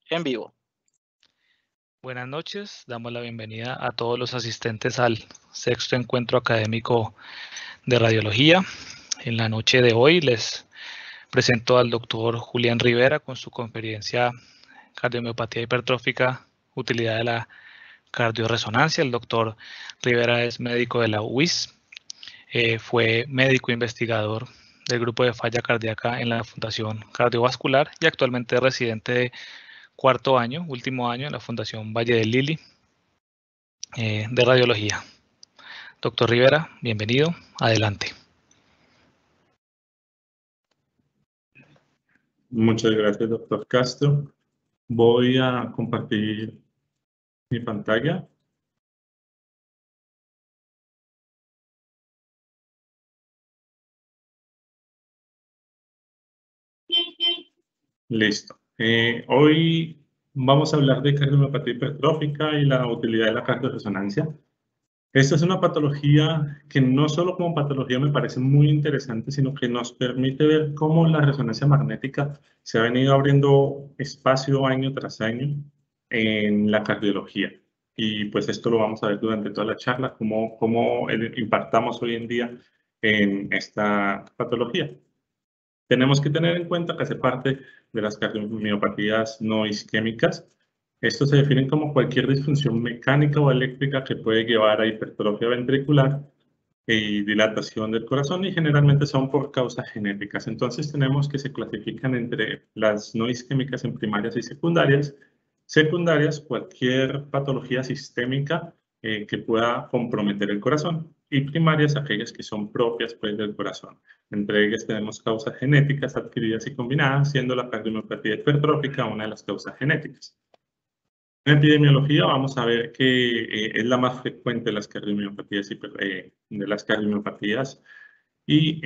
en vivo. Buenas noches, damos la bienvenida a todos los asistentes al sexto encuentro académico de radiología. En la noche de hoy les presento al doctor Julián Rivera con su conferencia Cardiomiopatía hipertrófica, utilidad de la cardioresonancia. El doctor Rivera es médico de la UIS, fue médico investigador del grupo de falla cardíaca en la Fundación Cardiovascular y actualmente es residente de último año en la Fundación Valle del Lili de radiología. Doctor Rivera, bienvenido, adelante. Muchas gracias, doctor Castro. Voy a compartir mi pantalla. Listo. Hoy vamos a hablar de cardiomiopatía hipertrófica y la utilidad de la cardioresonancia. Esta es una patología que no solo como patología me parece muy interesante, sino que nos permite ver cómo la resonancia magnética se ha venido abriendo espacio año tras año en la cardiología. Y pues esto lo vamos a ver durante toda la charla, cómo impactamos hoy en día en esta patología. Tenemos que tener en cuenta que hace parte de las cardiomiopatías no isquémicas. Estos se definen como cualquier disfunción mecánica o eléctrica que puede llevar a hipertrofia ventricular y dilatación del corazón, y generalmente son por causas genéticas. Entonces tenemos que se clasifican entre las no isquémicas en primarias y secundarias. Secundarias, cualquier patología sistémica que pueda comprometer el corazón, y primarias, aquellas que son propias pues, del corazón. Entre ellas tenemos causas genéticas adquiridas y combinadas, siendo la cardiomiopatía hipertrófica una de las causas genéticas. En epidemiología vamos a ver que es la más frecuente de las cardiomiopatías, y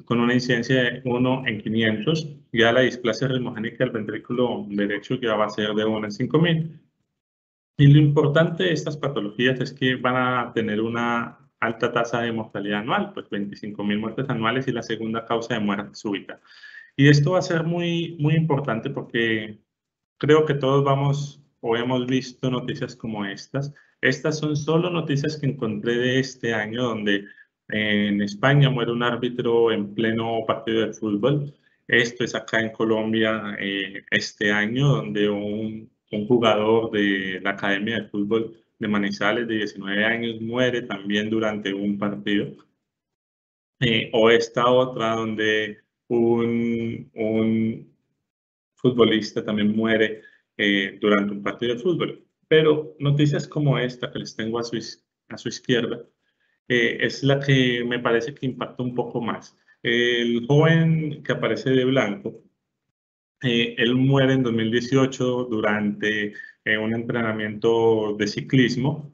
con una incidencia de 1 en 500, ya la displasia ritmogénica del ventrículo derecho ya va a ser de 1 en 5000. Y lo importante de estas patologías es que van a tener una alta tasa de mortalidad anual, pues 25.000 muertes anuales, y la segunda causa de muerte súbita. Y esto va a ser muy importante porque creo que todos vamos o hemos visto noticias como estas. Estas son solo noticias que encontré de este año, donde en España muere un árbitro en pleno partido de fútbol. Esto es acá en Colombia este año, donde un jugador de la Academia de Fútbol de Manizales de 19 años muere también durante un partido. O esta otra donde un futbolista también muere durante un partido de fútbol. Pero noticias como esta que les tengo a su izquierda es la que me parece que impacta un poco más. El joven que aparece de blanco, él muere en 2018 durante un entrenamiento de ciclismo,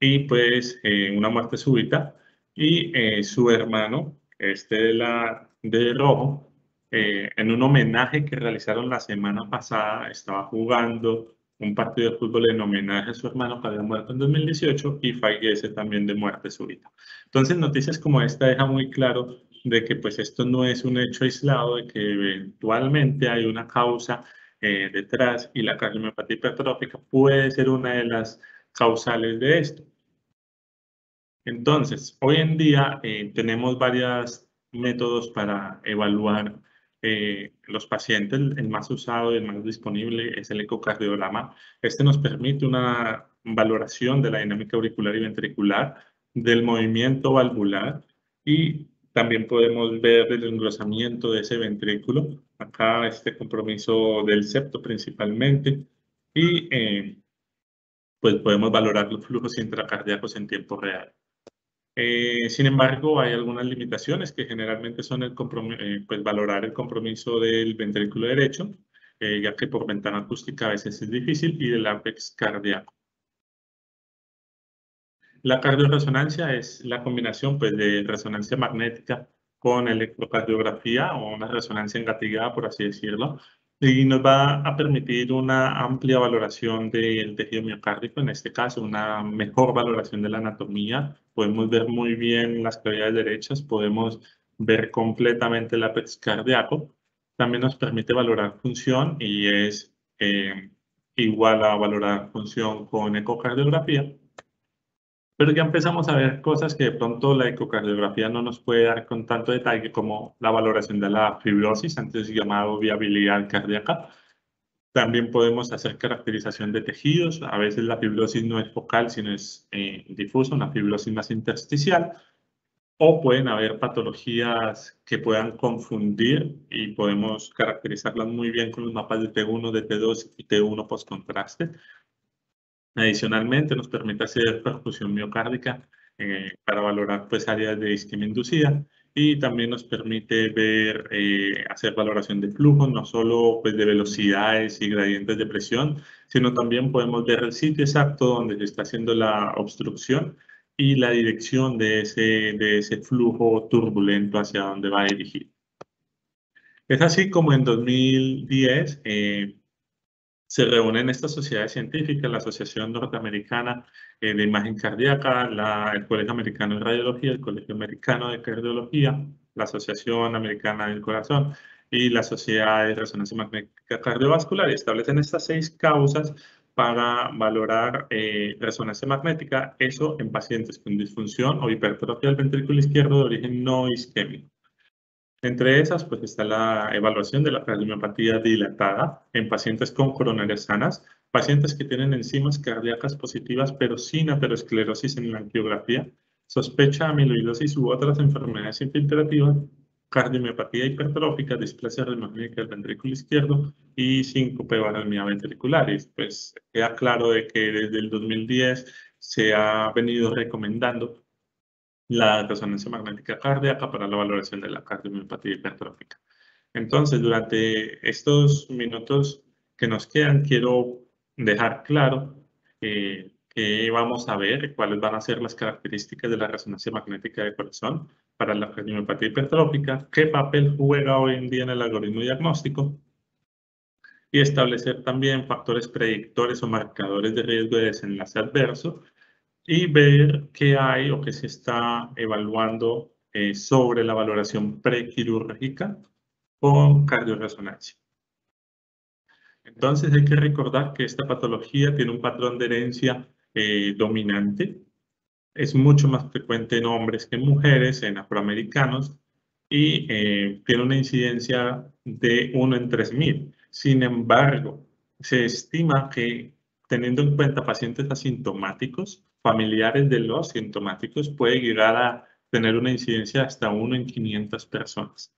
y pues una muerte súbita. Y su hermano, de rojo, en un homenaje que realizaron la semana pasada, estaba jugando un partido de fútbol en homenaje a su hermano que había muerto en 2018 y fallece también de muerte súbita. Entonces, noticias como esta dejan muy claro de que pues esto no es un hecho aislado, de que eventualmente hay una causa detrás, y la cardiomiopatía hipertrófica puede ser una de las causales de esto. Entonces, hoy en día tenemos varios métodos para evaluar los pacientes. El más usado y el más disponible es el ecocardiograma. Este nos permite una valoración de la dinámica auricular y ventricular, del movimiento valvular, y también podemos ver el engrosamiento de ese ventrículo. Acá este compromiso del septo principalmente, y pues podemos valorar los flujos intracardíacos en tiempo real. Sin embargo, hay algunas limitaciones que generalmente son pues valorar el compromiso del ventrículo derecho, ya que por ventana acústica a veces es difícil, y del ápex cardíaco. La cardioresonancia es la combinación pues, de resonancia magnética con electrocardiografía, o una resonancia engatilada, por así decirlo, y nos va a permitir una amplia valoración del tejido miocárdico, en este caso una mejor valoración de la anatomía. Podemos ver muy bien las cavidades derechas, podemos ver completamente el ápex cardíaco. También nos permite valorar función, y es igual a valorar función con ecocardiografía. Pero ya empezamos a ver cosas que de pronto la ecocardiografía no nos puede dar con tanto detalle, como la valoración de la fibrosis, antes llamado viabilidad cardíaca. También podemos hacer caracterización de tejidos. A veces la fibrosis no es focal, sino es difusa, una fibrosis más intersticial. O pueden haber patologías que puedan confundir y podemos caracterizarlas muy bien con los mapas de T1, de T2 y T1 post-contraste. Adicionalmente, nos permite hacer perfusión miocárdica para valorar pues, áreas de isquemia inducida, y también nos permite ver, hacer valoración de flujo, no solo pues, de velocidades y gradientes de presión, sino también podemos ver el sitio exacto donde se está haciendo la obstrucción y la dirección de ese flujo turbulento hacia dónde va a dirigir. Es así como en 2010 se reúnen estas sociedades científicas, la Asociación Norteamericana de Imagen Cardíaca, el Colegio Americano de Radiología, el Colegio Americano de Cardiología, la Asociación Americana del Corazón y la Sociedad de Resonancia Magnética Cardiovascular, y establecen estas 6 causas para valorar resonancia magnética, eso en pacientes con disfunción o hipertrofia del ventrículo izquierdo de origen no isquémico. Entre esas, pues está la evaluación de la cardiomiopatía dilatada en pacientes con coronarias sanas, pacientes que tienen enzimas cardíacas positivas pero sin aterosclerosis en la angiografía, sospecha de amiloidosis u otras enfermedades infiltrativas, cardiomiopatía hipertrófica, displasia reumatoidea del ventrículo izquierdo y síncope o arritmia ventricular. Y pues queda claro de que desde el 2010 se ha venido recomendando la resonancia magnética cardíaca para la valoración de la cardiomiopatía hipertrófica. Entonces, durante estos minutos que nos quedan, quiero dejar claro que vamos a ver, cuáles van a ser las características de la resonancia magnética del corazón para la cardiomiopatía hipertrófica, qué papel juega hoy en día en el algoritmo diagnóstico, y establecer también factores predictores o marcadores de riesgo de desenlace adverso, y ver qué hay o qué se está evaluando sobre la valoración prequirúrgica con cardioresonancia. Entonces hay que recordar que esta patología tiene un patrón de herencia dominante. Es mucho más frecuente en hombres que en mujeres, en afroamericanos, y tiene una incidencia de 1 en 3.000. Sin embargo, se estima que, teniendo en cuenta pacientes asintomáticos, familiares de los sintomáticos, puede llegar a tener una incidencia hasta 1 en 500 personas.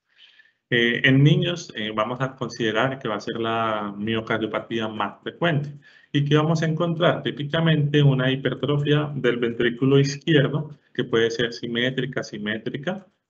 En niños vamos a considerar que va a ser la miocardiopatía más frecuente. ¿Y qué vamos a encontrar? Típicamente una hipertrofia del ventrículo izquierdo, que puede ser simétrica,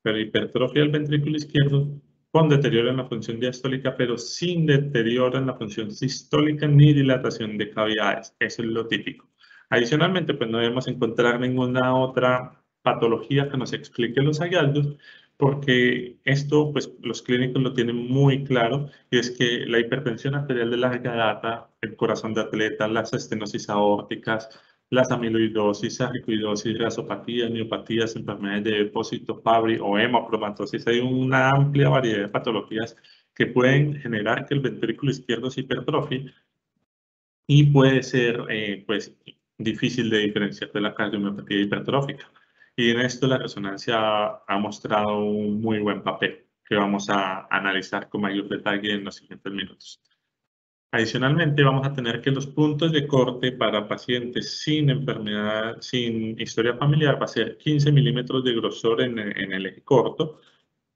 pero hipertrofia del ventrículo izquierdo con deterioro en la función diastólica, pero sin deterioro en la función sistólica ni dilatación de cavidades. Eso es lo típico. Adicionalmente, pues no debemos encontrar ninguna otra patología que nos explique los hallazgos, porque esto, pues los clínicos lo tienen muy claro, y es que la hipertensión arterial de larga data, el corazón de atleta, las estenosis aórticas, las amiloidosis, sarcoidosis, rasopatías, miopatías, enfermedades de depósito Fabry o hemocromatosis, hay una amplia variedad de patologías que pueden generar que el ventrículo izquierdo se hipertrofie, y puede ser pues difícil de diferenciar de la cardiomiopatía hipertrófica. Y en esto la resonancia ha mostrado un muy buen papel, que vamos a analizar con mayor detalle en los siguientes minutos. Adicionalmente, vamos a tener que los puntos de corte para pacientes sin enfermedad, sin historia familiar, va a ser 15 milímetros de grosor en el eje corto,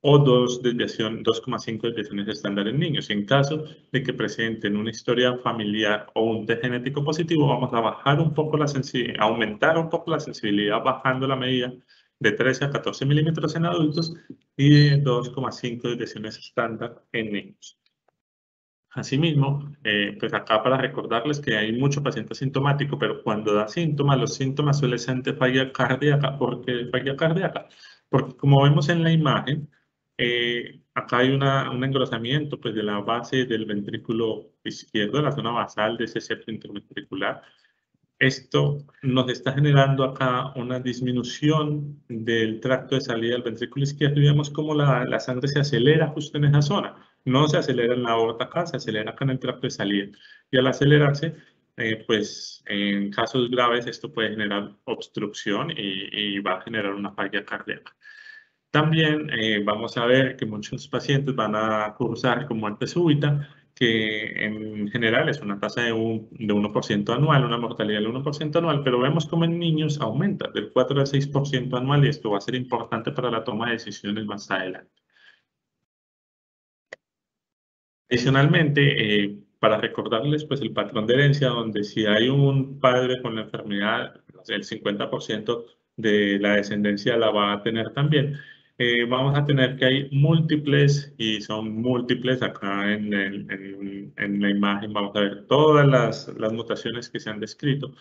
o 2,5 desviaciones estándar en niños. En caso de que presenten una historia familiar o un test genético positivo, vamos a bajar un poco la sensibilidad, aumentar un poco la sensibilidad bajando la medida de 13 a 14 milímetros en adultos y de 2,5 desviaciones estándar en niños. Asimismo, pues acá para recordarles que hay mucho paciente asintomático, pero cuando da síntomas, los síntomas suelen ser de falla cardíaca. ¿Por qué falla cardíaca? Porque como vemos en la imagen, acá hay un engrosamiento pues, de la base del ventrículo izquierdo, la zona basal de ese septo interventricular. Esto nos está generando acá una disminución del tracto de salida del ventrículo izquierdo, y vemos cómo la sangre se acelera justo en esa zona. no se acelera en la aorta acá, se acelera acá en el tracto de salida. Y al acelerarse, pues en casos graves esto puede generar obstrucción y va a generar una falla cardíaca. También vamos a ver que muchos pacientes van a cursar con muerte súbita, que en general es una tasa de 1% anual, una mortalidad del 1% anual, pero vemos como en niños aumenta del 4 al 6% anual y esto va a ser importante para la toma de decisiones más adelante. Adicionalmente, para recordarles pues el patrón de herencia, donde si hay un padre con la enfermedad, el 50% de la descendencia la va a tener también. Vamos a tener que hay múltiples, y son múltiples acá en la imagen, vamos a ver todas las mutaciones que se han descrito.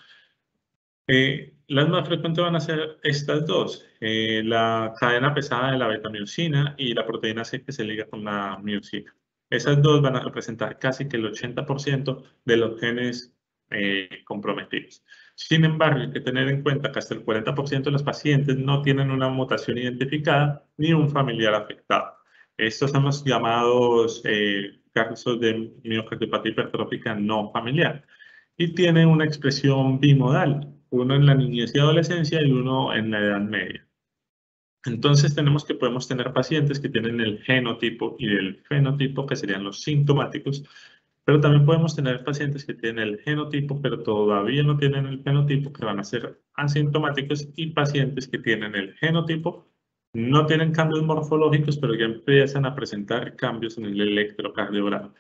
Las más frecuentes van a ser estas dos, la cadena pesada de la beta-miosina y la proteína C que se liga con la miosina. Esas dos van a representar casi que el 80% de los genes comprometidos. Sin embargo, hay que tener en cuenta que hasta el 40% de los pacientes no tienen una mutación identificada ni un familiar afectado. Estos son los llamados casos de miocardiopatía hipertrófica no familiar y tienen una expresión bimodal, uno en la niñez y adolescencia y uno en la edad media. Entonces podemos tener pacientes que tienen el genotipo y el fenotipo, que serían los sintomáticos, pero también podemos tener pacientes que tienen el genotipo, pero todavía no tienen el fenotipo, que van a ser asintomáticos, y pacientes que tienen el genotipo, no tienen cambios morfológicos, pero ya empiezan a presentar cambios en el electrocardiograma.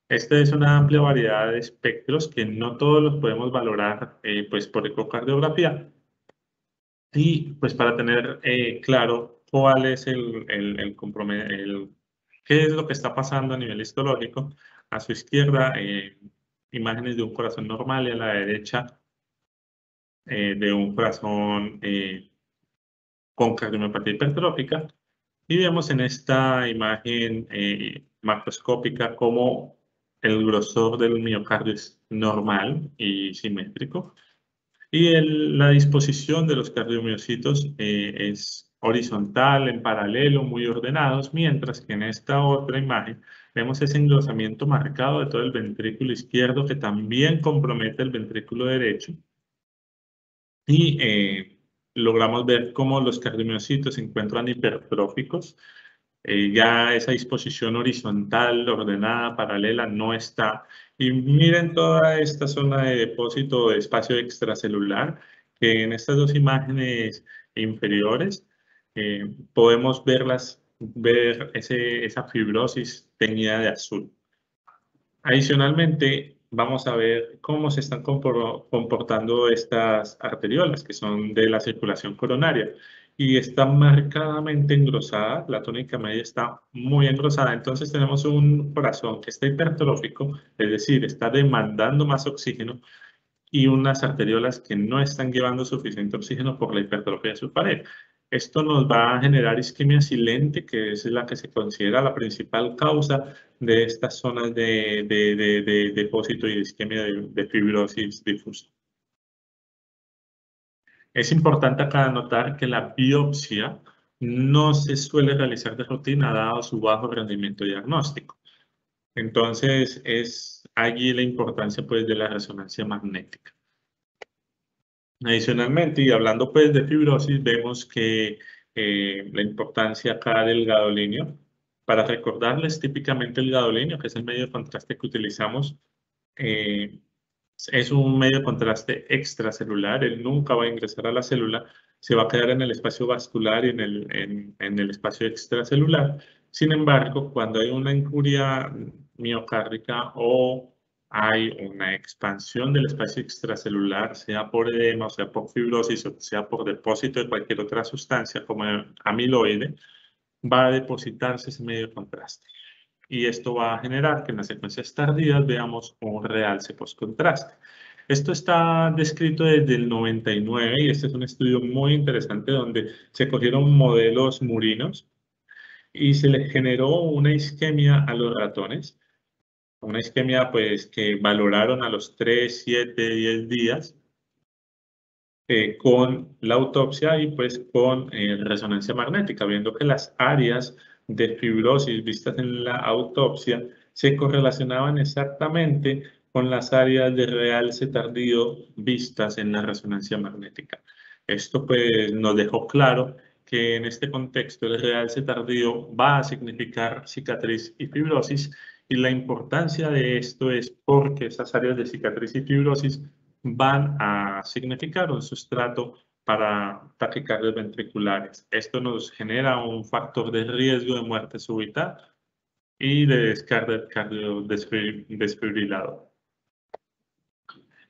Esta es una amplia variedad de espectros que no todos los podemos valorar pues por ecocardiografía. Y pues para tener claro cuál es qué es lo que está pasando a nivel histológico, a su izquierda imágenes de un corazón normal y a la derecha de un corazón con cardiomopatía hipertrófica. Y vemos en esta imagen macroscópica cómo el grosor del miocardio es normal y simétrico. Y la disposición de los cardiomiocitos es horizontal, en paralelo, muy ordenados, mientras que en esta otra imagen vemos ese engrosamiento marcado de todo el ventrículo izquierdo que también compromete el ventrículo derecho. Y logramos ver cómo los cardiomiocitos se encuentran hipertróficos. Ya esa disposición horizontal, ordenada, paralela, no está. Y miren toda esta zona de depósito de espacio extracelular, que en estas dos imágenes inferiores podemos ver esa fibrosis teñida de azul. Adicionalmente, vamos a ver cómo se están comportando estas arteriolas, que son de la circulación coronaria. Y está marcadamente engrosada, la tónica media está muy engrosada. Entonces tenemos un corazón que está hipertrófico, es decir, está demandando más oxígeno, y unas arteriolas que no están llevando suficiente oxígeno por la hipertrofia de su pared. Esto nos va a generar isquemia silente, que es la que se considera la principal causa de estas zonas de depósito y de isquemia de fibrosis difusa. Es importante acá notar que la biopsia no se suele realizar de rutina dado su bajo rendimiento diagnóstico. Entonces, es allí la importancia pues, de la resonancia magnética. Adicionalmente, y hablando pues de fibrosis, vemos que la importancia acá del gadolinio. Para recordarles, típicamente el gadolinio, que es el medio de contraste que utilizamos, es un medio de contraste extracelular. Él nunca va a ingresar a la célula, se va a quedar en el espacio vascular y en el espacio extracelular. Sin embargo, cuando hay una incuria miocárdica o hay una expansión del espacio extracelular, sea por edema, o sea por fibrosis, o sea por depósito de cualquier otra sustancia como el amiloide, va a depositarse ese medio de contraste. Y esto va a generar que en las secuencias tardías veamos un realce postcontraste. Esto está descrito desde el 99 y este es un estudio muy interesante donde se cogieron modelos murinos y se les generó una isquemia a los ratones. Una isquemia pues que valoraron a los 3, 7, 10 días con la autopsia y pues con resonancia magnética, viendo que las áreas de fibrosis vistas en la autopsia se correlacionaban exactamente con las áreas de realce tardío vistas en la resonancia magnética. Esto pues nos dejó claro que en este contexto el realce tardío va a significar cicatriz y fibrosis, y la importancia de esto es porque esas áreas de cicatriz y fibrosis van a significar un sustrato para taquicardias ventriculares. Esto nos genera un factor de riesgo de muerte súbita y de descarga desfibrilador.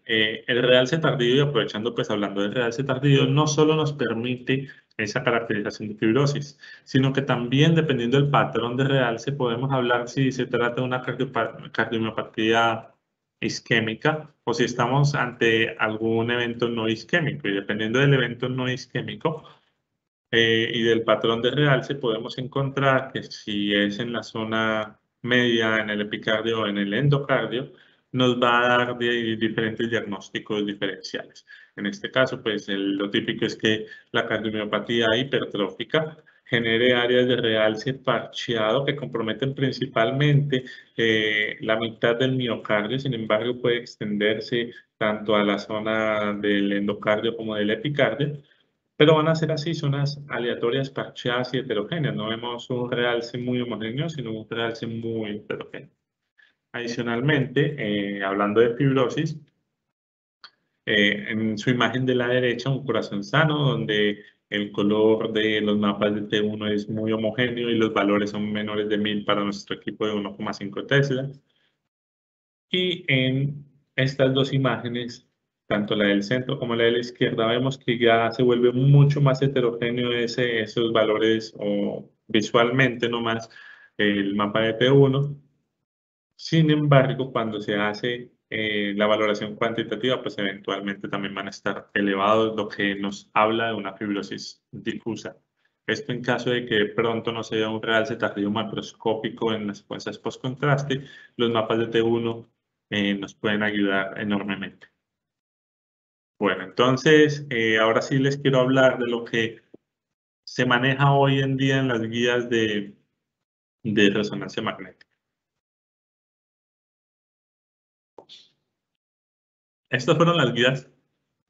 El realce tardío, y aprovechando pues hablando del realce tardío, no solo nos permite esa caracterización de fibrosis, sino que también dependiendo del patrón de realce podemos hablar si se trata de una cardiomiopatía isquémica o si estamos ante algún evento no isquémico, y dependiendo del evento no isquémico y del patrón de realce podemos encontrar que si es en la zona media, en el epicardio o en el endocardio, nos va a dar diferentes diagnósticos diferenciales. En este caso, pues lo típico es que la cardiomiopatía hipertrófica genere áreas de realce parcheado que comprometen principalmente la mitad del miocardio. Sin embargo, puede extenderse tanto a la zona del endocardio como del epicardio, pero van a ser así zonas aleatorias, parcheadas y heterogéneas. No vemos un realce muy homogéneo, sino un realce muy heterogéneo. Adicionalmente, hablando de fibrosis, en su imagen de la derecha, un corazón sano, donde el color de los mapas de T1 es muy homogéneo y los valores son menores de 1000 para nuestro equipo de 1,5 Tesla. Y en estas dos imágenes, tanto la del centro como la de la izquierda, vemos que ya se vuelve mucho más heterogéneo esos valores, o visualmente nomás el mapa de T1. Sin embargo, cuando se hace la valoración cuantitativa, pues eventualmente también van a estar elevados, lo que nos habla de una fibrosis difusa. Esto en caso de que de pronto no se vea un realce tardío macroscópico en las secuencias post-contraste, los mapas de T1 nos pueden ayudar enormemente. Bueno, entonces, ahora sí les quiero hablar de lo que se maneja hoy en día en las guías de resonancia magnética. Estas fueron las guías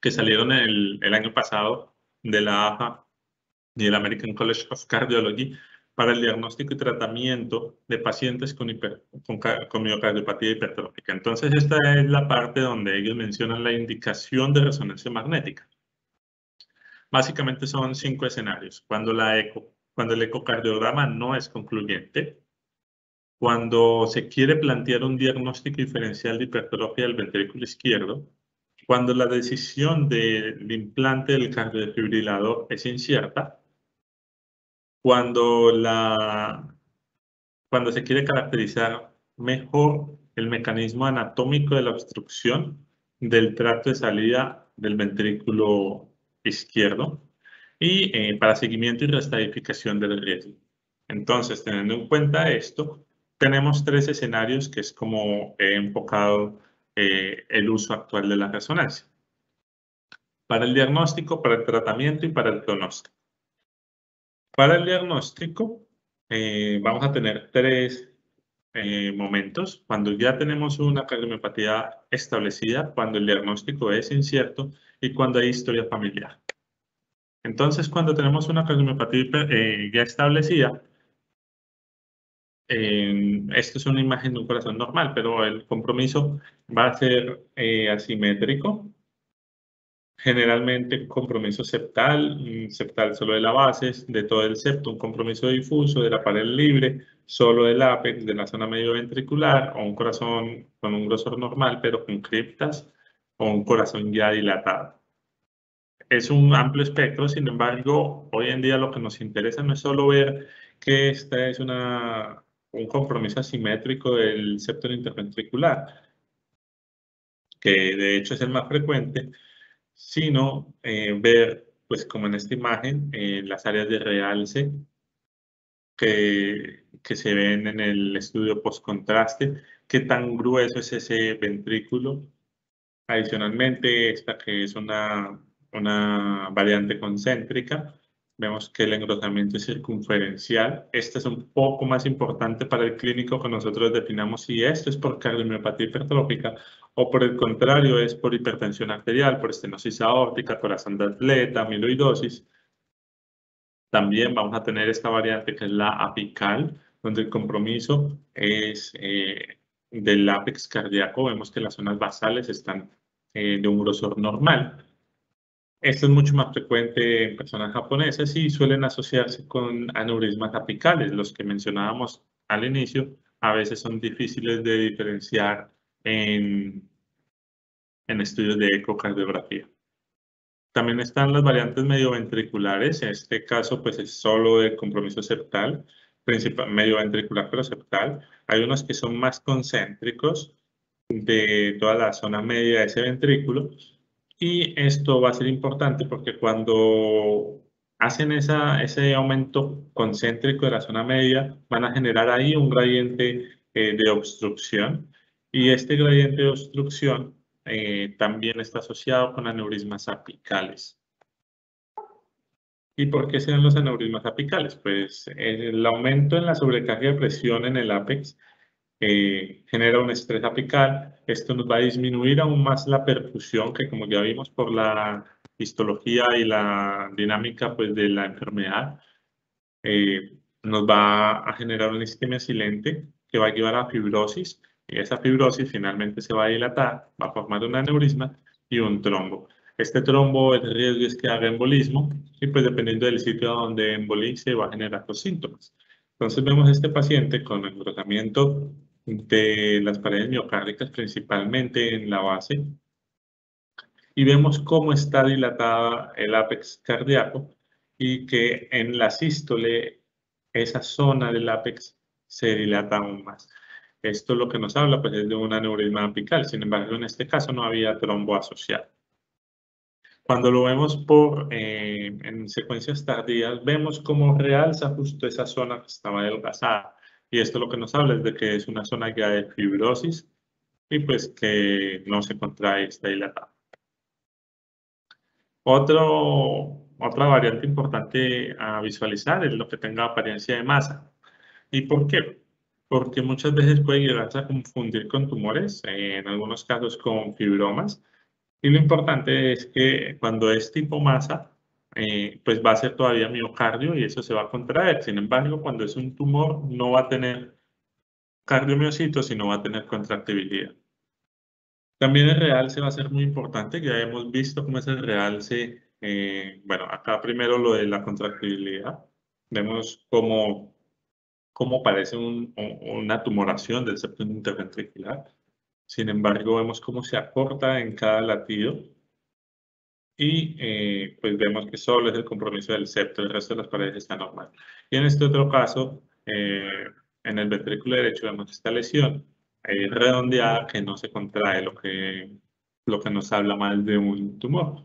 que salieron el año pasado de la AHA y el American College of Cardiology para el diagnóstico y tratamiento de pacientes con miocardiopatía hipertrófica. Entonces, esta es la parte donde ellos mencionan la indicación de resonancia magnética. Básicamente son 5 escenarios. Cuando el ecocardiograma no es concluyente, cuando se quiere plantear un diagnóstico diferencial de hipertrofia del ventrículo izquierdo, cuando la decisión del implante del cardiofibrilador es incierta, cuando se quiere caracterizar mejor el mecanismo anatómico de la obstrucción del tracto de salida del ventrículo izquierdo, y para seguimiento y restadificación del riesgo. Entonces, teniendo en cuenta esto, tenemos 3 escenarios que es como he enfocado el uso actual de la resonancia: para el diagnóstico, para el tratamiento y para el pronóstico. Para el diagnóstico, vamos a tener 3 momentos: cuando ya tenemos una cardiomiopatía establecida, cuando el diagnóstico es incierto y cuando hay historia familiar. Entonces, cuando tenemos una cardiomiopatía ya establecida, esto es una imagen de un corazón normal, pero el compromiso va a ser asimétrico. Generalmente compromiso septal, septal solo de la base, de todo el septo, un compromiso difuso de la pared libre, solo del ápex, de la zona medio ventricular, o un corazón con un grosor normal, pero con criptas, o un corazón ya dilatado. Es un amplio espectro. Sin embargo, hoy en día lo que nos interesa no es solo ver que esta es un compromiso asimétrico del septo interventricular, que de hecho es el más frecuente, sino ver, pues como en esta imagen, las áreas de realce que se ven en el estudio post-contraste, qué tan grueso es ese ventrículo. Adicionalmente, esta que es una variante concéntrica, Vemos que el engrosamiento es circunferencial. Este es un poco más importante para el clínico que nosotros definamos si esto es por cardiomiopatía hipertrófica o por el contrario es por hipertensión arterial, por estenosis aórtica, corazón de atleta, amiloidosis. También vamos a tener esta variante que es la apical, donde el compromiso es del ápex cardíaco. Vemos que las zonas basales están de un grosor normal. Esto es mucho más frecuente en personas japonesas y suelen asociarse con aneurismas apicales. Los que mencionábamos al inicio a veces son difíciles de diferenciar en estudios de ecocardiografía. También están las variantes medioventriculares. En este caso, pues es solo de compromiso septal, medioventricular pero septal. Hay unos que son más concéntricos de toda la zona media de ese ventrículo. Y esto va a ser importante porque cuando hacen ese aumento concéntrico de la zona media, van a generar ahí un gradiente de obstrucción. Y este gradiente de obstrucción también está asociado con aneurismas apicales. ¿Y por qué se dan los aneurismas apicales? Pues el aumento en la sobrecarga de presión en el ápex genera un estrés apical. Esto nos va a disminuir aún más la perfusión, que como ya vimos por la histología y la dinámica pues, de la enfermedad, nos va a generar una isquemia silente que va a llevar a fibrosis, y esa fibrosis finalmente se va a dilatar, va a formar un aneurisma y un trombo. Este trombo, el riesgo es que haga embolismo, y pues dependiendo del sitio donde embolice va a generar los síntomas. Entonces vemos a este paciente con engrosamiento de las paredes miocárdicas, principalmente en la base, y vemos cómo está dilatada el ápex cardíaco y que en la sístole esa zona del ápex se dilata aún más. Esto lo que nos habla pues, es de un aneurisma apical, sin embargo en este caso no había trombo asociado. Cuando lo vemos en secuencias tardías, vemos cómo realza justo esa zona que estaba adelgazada. Y esto lo que nos habla es de que es una zona ya de fibrosis y pues que no se contrae, está dilatada. Otra variante importante a visualizar es lo que tenga apariencia de masa. ¿Y por qué? Porque muchas veces puede llegarse a confundir con tumores, en algunos casos con fibromas. Y lo importante es que cuando es tipo masa, pues va a ser todavía miocardio y eso se va a contraer. Sin embargo, cuando es un tumor, no va a tener cardiomiocitos, sino va a tener contractibilidad. También el realce va a ser muy importante, ya hemos visto cómo es el realce, bueno, acá primero lo de la contractibilidad, vemos cómo parece una tumoración del septum interventricular, sin embargo vemos cómo se acorta en cada latido y pues vemos que solo es el compromiso del septo, el resto de las paredes está normal. Y en este otro caso, en el ventrículo derecho vemos esta lesión redondeada que no se contrae, lo que nos habla más de un tumor.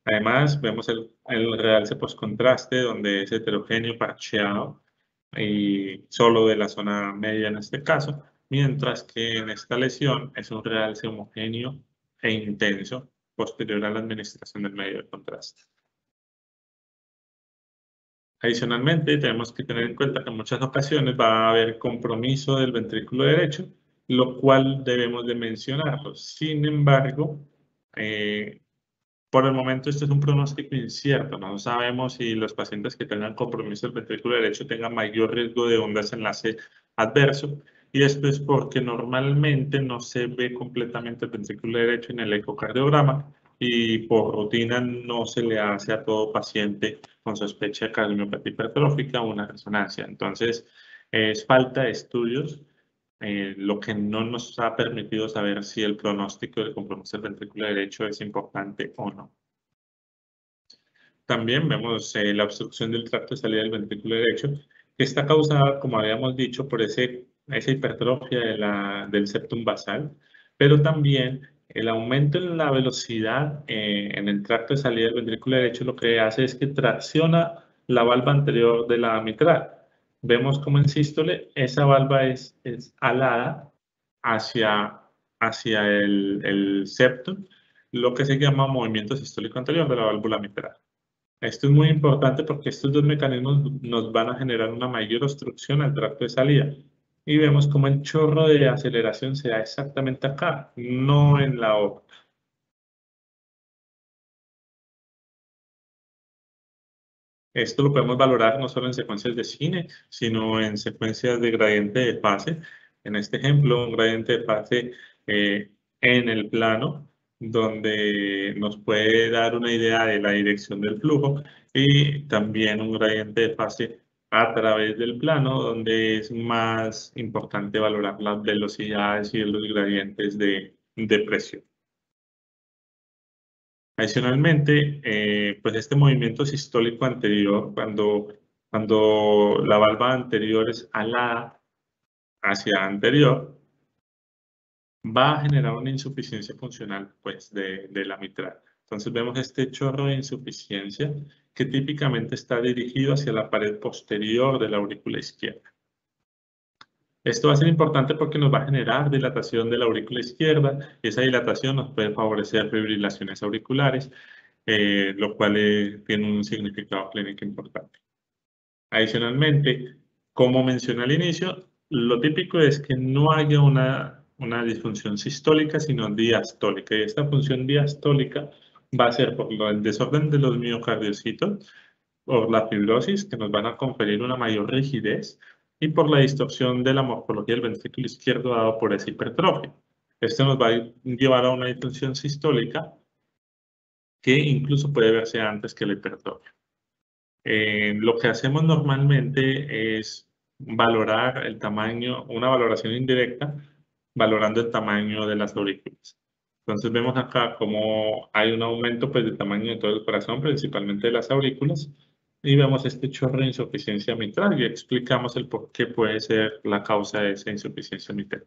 Además, vemos el realce postcontraste, donde es heterogéneo, parcheado, y solo de la zona media en este caso, mientras que en esta lesión es un realce homogéneo e intenso posterior a la administración del medio de contraste. Adicionalmente, tenemos que tener en cuenta que en muchas ocasiones va a haber compromiso del ventrículo derecho, lo cual debemos de mencionarlo. Sin embargo, por el momento este es un pronóstico incierto. No sabemos si los pacientes que tengan compromiso del ventrículo derecho tengan mayor riesgo de un desenlace adverso. Y esto es porque normalmente no se ve completamente el ventrículo derecho en el ecocardiograma y por rutina no se le hace a todo paciente con sospecha de cardiomiopatía hipertrófica una resonancia. Entonces, es falta de estudios, lo que no nos ha permitido saber si el pronóstico del compromiso del ventrículo derecho es importante o no. También vemos la obstrucción del tracto de salida del ventrículo derecho, que está causada, como habíamos dicho, por esa hipertrofia del septum basal, pero también el aumento en la velocidad en el tracto de salida del ventrículo derecho lo que hace es que tracciona la valva anterior de la mitral. Vemos como en sístole esa valva es alada hacia el septum, lo que se llama movimiento sistólico anterior de la válvula mitral. Esto es muy importante porque estos dos mecanismos nos van a generar una mayor obstrucción al tracto de salida. Y vemos cómo el chorro de aceleración se da exactamente acá, no en la boca. Esto lo podemos valorar no solo en secuencias de cine, sino en secuencias de gradiente de fase. En este ejemplo, un gradiente de fase en el plano, donde nos puede dar una idea de la dirección del flujo, y también un gradiente de fase a través del plano, donde es más importante valorar las velocidades y los gradientes de presión. Adicionalmente, pues este movimiento sistólico anterior, cuando la valva anterior es alada hacia anterior, va a generar una insuficiencia funcional pues, de la mitral. Entonces vemos este chorro de insuficiencia que típicamente está dirigido hacia la pared posterior de la aurícula izquierda. Esto va a ser importante porque nos va a generar dilatación de la aurícula izquierda, y esa dilatación nos puede favorecer fibrilaciones auriculares, lo cual tiene un significado clínico importante. Adicionalmente, como mencioné al inicio, lo típico es que no haya una disfunción sistólica, sino diastólica. Y esta función diastólica va a ser por el desorden de los miocardiocitos, por la fibrosis, que nos van a conferir una mayor rigidez, y por la distorsión de la morfología del ventrículo izquierdo dado por esa hipertrofia. Esto nos va a llevar a una disfunción sistólica que incluso puede verse antes que la hipertrofia. Lo que hacemos normalmente es valorar el tamaño, una valoración indirecta, valorando el tamaño de las aurículas. Entonces vemos acá cómo hay un aumento pues, del tamaño de todo el corazón, principalmente de las aurículas, y vemos este chorro de insuficiencia mitral y explicamos el por qué puede ser la causa de esa insuficiencia mitral.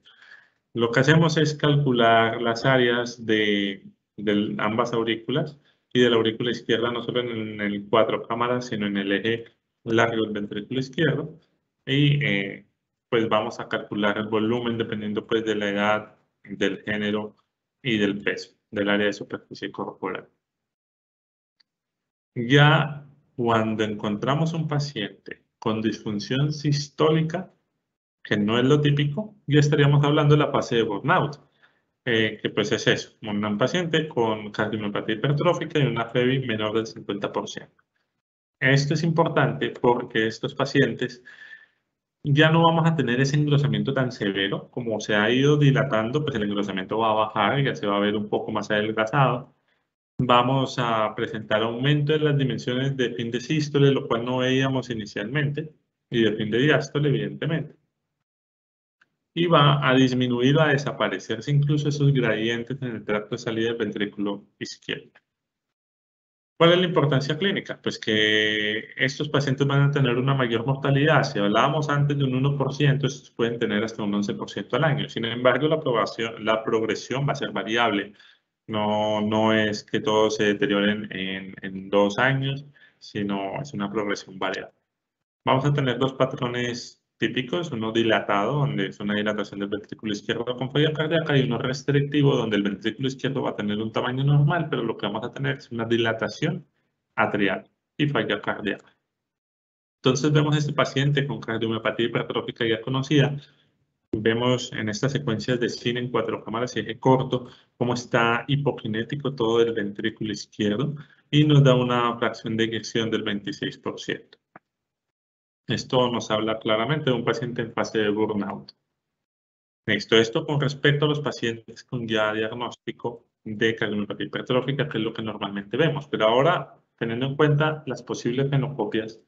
Lo que hacemos es calcular las áreas de ambas aurículas y de la aurícula izquierda, no solo en el cuatro cámaras, sino en el eje largo del ventrículo izquierdo. Y pues vamos a calcular el volumen dependiendo pues de la edad, del género y del peso, del área de superficie corporal. Ya cuando encontramos un paciente con disfunción sistólica, que no es lo típico, ya estaríamos hablando de la fase de burnout, que pues es eso, un paciente con cardiomiopatía hipertrófica y una FEBI menor del 50%. Esto es importante porque estos pacientes ya no vamos a tener ese engrosamiento tan severo. Como se ha ido dilatando, pues el engrosamiento va a bajar, ya se va a ver un poco más adelgazado. Vamos a presentar aumento en las dimensiones de fin de sístole, lo cual no veíamos inicialmente, y de fin de diástole, evidentemente. Y va a disminuir o a desaparecerse incluso esos gradientes en el tracto de salida del ventrículo izquierdo. ¿Cuál es la importancia clínica? Pues que estos pacientes van a tener una mayor mortalidad. Si hablábamos antes de un 1%, estos pueden tener hasta un 11% al año. Sin embargo, la progresión va a ser variable. No es que todos se deterioren en 2 años, sino es una progresión variable. Vamos a tener dos patrones típicos, uno dilatado, donde es una dilatación del ventrículo izquierdo con falla cardíaca, y uno restrictivo, donde el ventrículo izquierdo va a tener un tamaño normal, pero lo que vamos a tener es una dilatación atrial y falla cardíaca. Entonces vemos a este paciente con cardiomiopatía hipertrófica ya conocida. Vemos en estas secuencias de cine en 4 cámaras y eje corto cómo está hipokinético todo el ventrículo izquierdo, y nos da una fracción de eyección del 26%. Esto nos habla claramente de un paciente en fase de burnout. Esto con respecto a los pacientes con ya diagnóstico de cardiomiopatía hipertrófica, que es lo que normalmente vemos. Pero ahora, teniendo en cuenta las posibles fenocopias,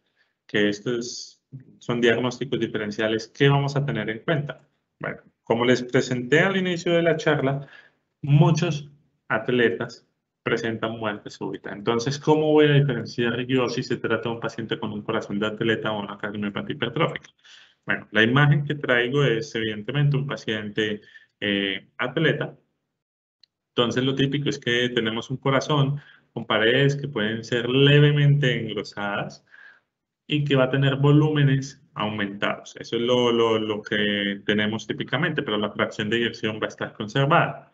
que estos son diagnósticos diferenciales, ¿qué vamos a tener en cuenta? Bueno, como les presenté al inicio de la charla, muchos atletas presentan muerte súbita. Entonces, ¿cómo voy a diferenciar yo si se trata de un paciente con un corazón de atleta o una cardiomiopatía hipertrófica? Bueno, la imagen que traigo es evidentemente un paciente atleta. Entonces, lo típico es que tenemos un corazón con paredes que pueden ser levemente engrosadas y que va a tener volúmenes aumentados. Eso es lo que tenemos típicamente, pero la fracción de eyección va a estar conservada.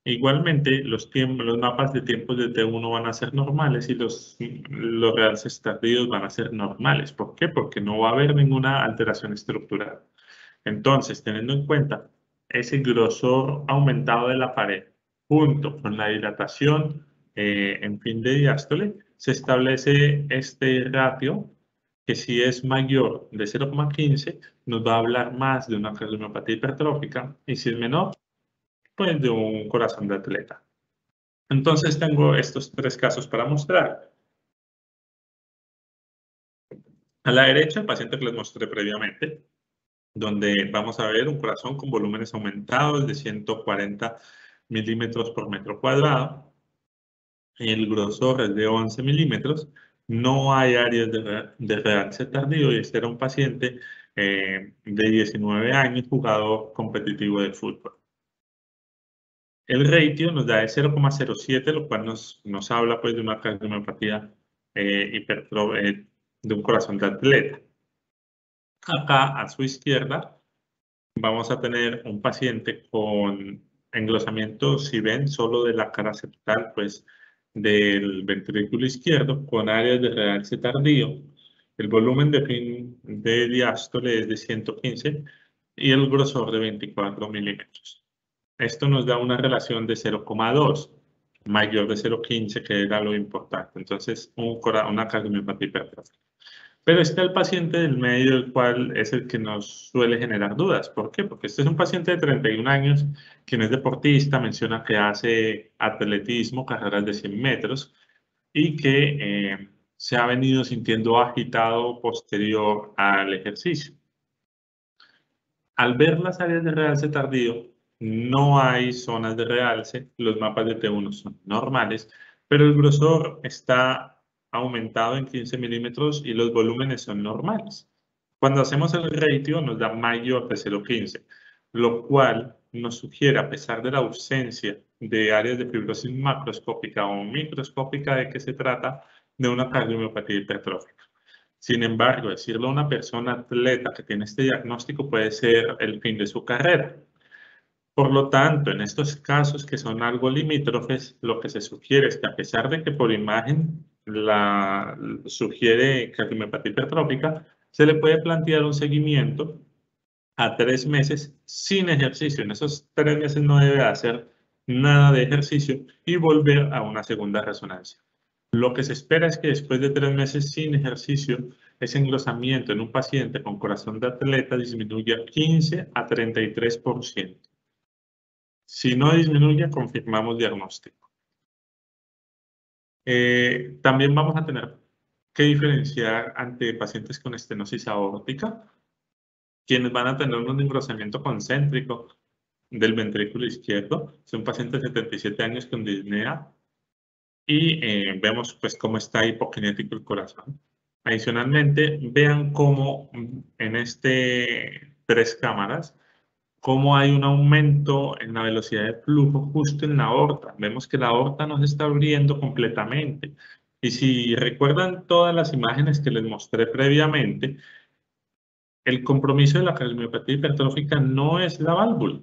Igualmente, los mapas de tiempos de T1 van a ser normales y los realces tardíos van a ser normales. ¿Por qué? Porque no va a haber ninguna alteración estructural. Entonces, teniendo en cuenta ese grosor aumentado de la pared junto con la dilatación en fin de diástole, se establece este ratio que si es mayor de 0,15 nos va a hablar más de una cardiomopatía hipertrófica y si es menor, pues de un corazón de atleta. Entonces tengo estos tres casos para mostrar. A la derecha, el paciente que les mostré previamente, donde vamos a ver un corazón con volúmenes aumentados de 140 milímetros por metro cuadrado. El grosor es de 11 milímetros. No hay áreas de realce tardío y este era un paciente de 19 años, jugador competitivo de fútbol. El ratio nos da de 0,07, lo cual nos habla pues de una cardiomopatía de un corazón de atleta. Acá a su izquierda vamos a tener un paciente con engrosamiento, si ven, solo de la cara septal, pues del ventrículo izquierdo, con áreas de realce tardío. El volumen de fin de diástole es de 115 y el grosor de 24 milímetros. Esto nos da una relación de 0,2, mayor de 0,15, que era lo importante. Entonces, una cardiomopatía hipertrófica. Pero está el paciente del medio, el cual es el que nos suele generar dudas. ¿Por qué? Porque este es un paciente de 31 años, quien es deportista, menciona que hace atletismo, carreras de 100 metros, y que se ha venido sintiendo agitado posterior al ejercicio. Al ver las áreas de realce tardío, no hay zonas de realce, los mapas de T1 son normales, pero el grosor está aumentado en 15 milímetros y los volúmenes son normales. Cuando hacemos el ratio nos da mayor de 0,15, lo cual nos sugiere, a pesar de la ausencia de áreas de fibrosis macroscópica o microscópica, de que se trata de una cardiomopatía hipertrófica. Sin embargo, decirle a una persona atleta que tiene este diagnóstico puede ser el fin de su carrera. Por lo tanto, en estos casos que son algo limítrofes, lo que se sugiere es que a pesar de que por imagen sugiere cardiomopatía hipertrófica, se le puede plantear un seguimiento a 3 meses sin ejercicio. En esos 3 meses no debe hacer nada de ejercicio y volver a una segunda resonancia. Lo que se espera es que después de 3 meses sin ejercicio, ese engrosamiento en un paciente con corazón de atleta disminuya 15 a 33%. Si no disminuye, confirmamos diagnóstico. También vamos a tener que diferenciar ante pacientes con estenosis aórtica, quienes van a tener un engrosamiento concéntrico del ventrículo izquierdo. Es un paciente de 77 años con disnea y vemos pues cómo está hipokinético el corazón. Adicionalmente, vean cómo en este 3 cámaras, cómo hay un aumento en la velocidad de flujo justo en la aorta. Vemos que la aorta no se está abriendo completamente. Y si recuerdan todas las imágenes que les mostré previamente, el compromiso de la cardiomopatía hipertrófica no es la válvula,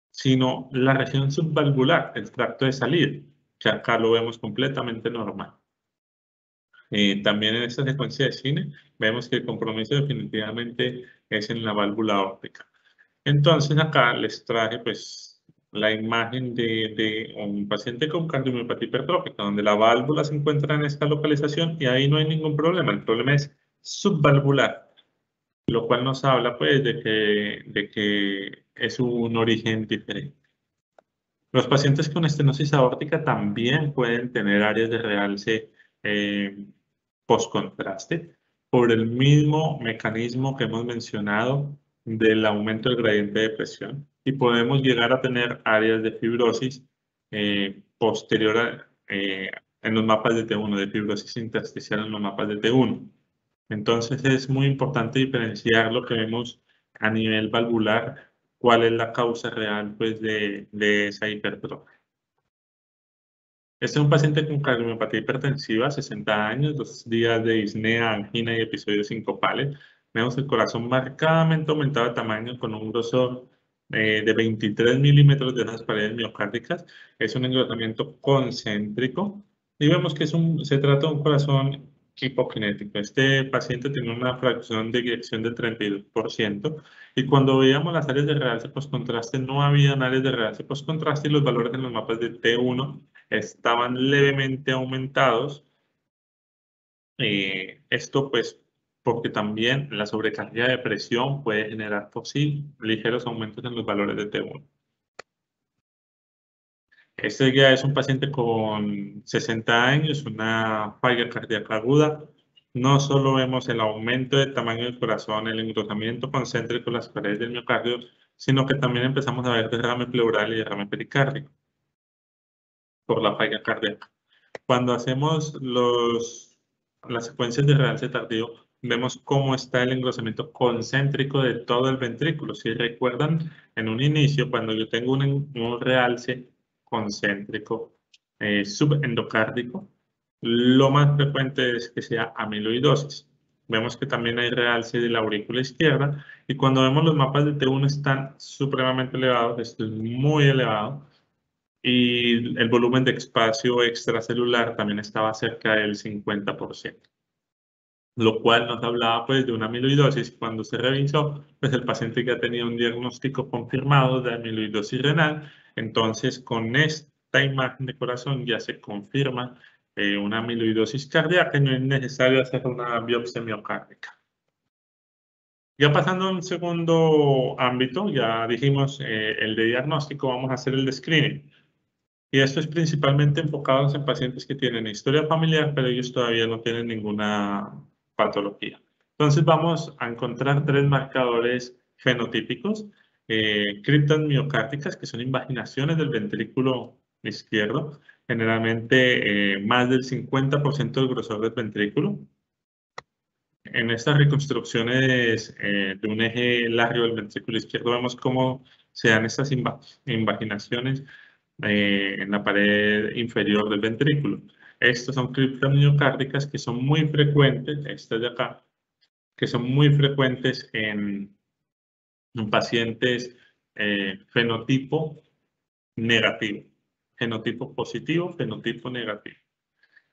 sino la región subvalvular, el tracto de salida, que acá lo vemos completamente normal. También en esta secuencia de cine vemos que el compromiso definitivamente es en la válvula aórtica. Entonces acá les traje pues la imagen de un paciente con cardiomopatía hipertrófica, donde la válvula se encuentra en esta localización y ahí no hay ningún problema. El problema es subvalvular, lo cual nos habla pues de que es un origen diferente. Los pacientes con estenosis aórtica también pueden tener áreas de realce postcontraste por el mismo mecanismo que hemos mencionado del aumento del gradiente de presión y podemos llegar a tener áreas de fibrosis posterior en los mapas de T1, de fibrosis intersticial en los mapas de T1. Entonces es muy importante diferenciar lo que vemos a nivel valvular, cuál es la causa real pues, de esa hipertrofia. Este es un paciente con cardiomopatía hipertensiva, 60 años, 2 días de disnea, angina y episodios sincopales. Vemos el corazón marcadamente aumentado de tamaño con un grosor de 23 milímetros de esas paredes miocárdicas. Es un engrosamiento concéntrico y vemos que se trata de un corazón hipokinético. Este paciente tiene una fracción de eyección del 32% y cuando veíamos las áreas de realce postcontraste no había áreas de realce postcontraste y los valores en los mapas de T1 estaban levemente aumentados. Esto pues porque también la sobrecarga de presión puede generar por sí ligeros aumentos en los valores de T1. Este ya es un paciente con 60 años, una falla cardíaca aguda. No solo vemos el aumento del tamaño del corazón, el engrosamiento concéntrico de las paredes del miocardio, sino que también empezamos a ver derrame pleural y derrame pericárdico por la falla cardíaca. Cuando hacemos las secuencias de realce tardío, vemos cómo está el engrosamiento concéntrico de todo el ventrículo. Si recuerdan, en un inicio, cuando yo tengo un realce concéntrico subendocárdico, lo más frecuente es que sea amiloidosis. Vemos que también hay realce de la aurícula izquierda y cuando vemos los mapas de T1 están supremamente elevados, esto es muy elevado, y el volumen de espacio extracelular también estaba cerca del 50%, lo cual nos hablaba pues de una amiloidosis. Cuando se revisó, pues el paciente ya tenía un diagnóstico confirmado de amiloidosis renal, entonces con esta imagen de corazón ya se confirma una amiloidosis cardíaca y no es necesario hacer una biopsia miocárdica. Ya pasando a un segundo ámbito, ya dijimos el de diagnóstico, vamos a hacer el de screening. Y esto es principalmente enfocado en pacientes que tienen historia familiar, pero ellos todavía no tienen ninguna patología. Entonces vamos a encontrar tres marcadores fenotípicos, criptas miocárdicas, que son invaginaciones del ventrículo izquierdo, generalmente más del 50% del grosor del ventrículo. En estas reconstrucciones de un eje largo del ventrículo izquierdo vemos cómo se dan estas invaginaciones en la pared inferior del ventrículo. Estas son criptas miocárdicas que son muy frecuentes, estas de acá, que son muy frecuentes en pacientes fenotipo negativo, fenotipo positivo, fenotipo negativo.